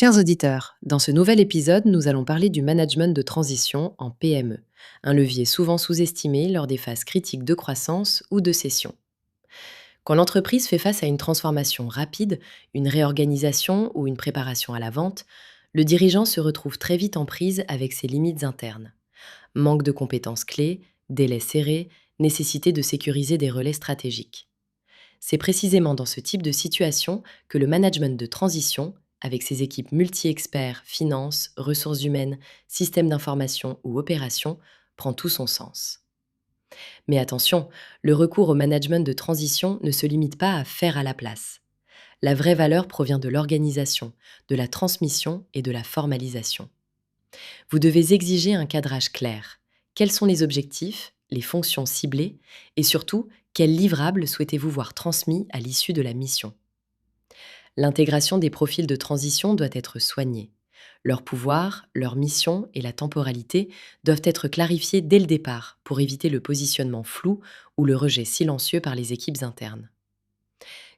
Chers auditeurs, dans ce nouvel épisode, nous allons parler du management de transition en PME, un levier souvent sous-estimé lors des phases critiques de croissance ou de cession. Quand l'entreprise fait face à une transformation rapide, une réorganisation ou une préparation à la vente, le dirigeant se retrouve très vite en prise avec ses limites internes. Manque de compétences clés, délais serrés, nécessité de sécuriser des relais stratégiques. C'est précisément dans ce type de situation que le management de transition, avec ses équipes multi-experts, finances, ressources humaines, systèmes d'information ou opérations, prend tout son sens. Mais attention, le recours au management de transition ne se limite pas à faire à la place. La vraie valeur provient de l'organisation, de la transmission et de la formalisation. Vous devez exiger un cadrage clair. Quels sont les objectifs, les fonctions ciblées et surtout, quels livrables souhaitez-vous voir transmis à l'issue de la mission? L'intégration des profils de transition doit être soignée. Leur pouvoir, leur mission et la temporalité doivent être clarifiés dès le départ pour éviter le positionnement flou ou le rejet silencieux par les équipes internes.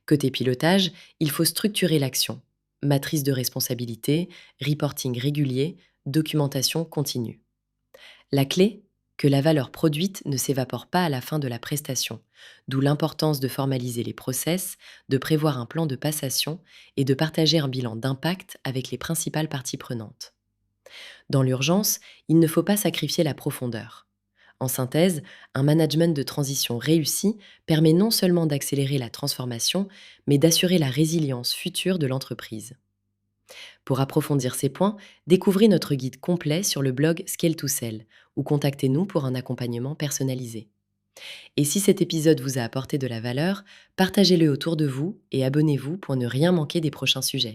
Côté pilotage, il faut structurer l'action. Matrice de responsabilité, reporting régulier, documentation continue. La clé, que la valeur produite ne s'évapore pas à la fin de la prestation, d'où l'importance de formaliser les process, de prévoir un plan de passation et de partager un bilan d'impact avec les principales parties prenantes. Dans l'urgence, il ne faut pas sacrifier la profondeur. En synthèse, un management de transition réussi permet non seulement d'accélérer la transformation, mais d'assurer la résilience future de l'entreprise. Pour approfondir ces points, découvrez notre guide complet sur le blog Scale to Sell ou contactez-nous pour un accompagnement personnalisé. Et si cet épisode vous a apporté de la valeur, partagez-le autour de vous et abonnez-vous pour ne rien manquer des prochains sujets.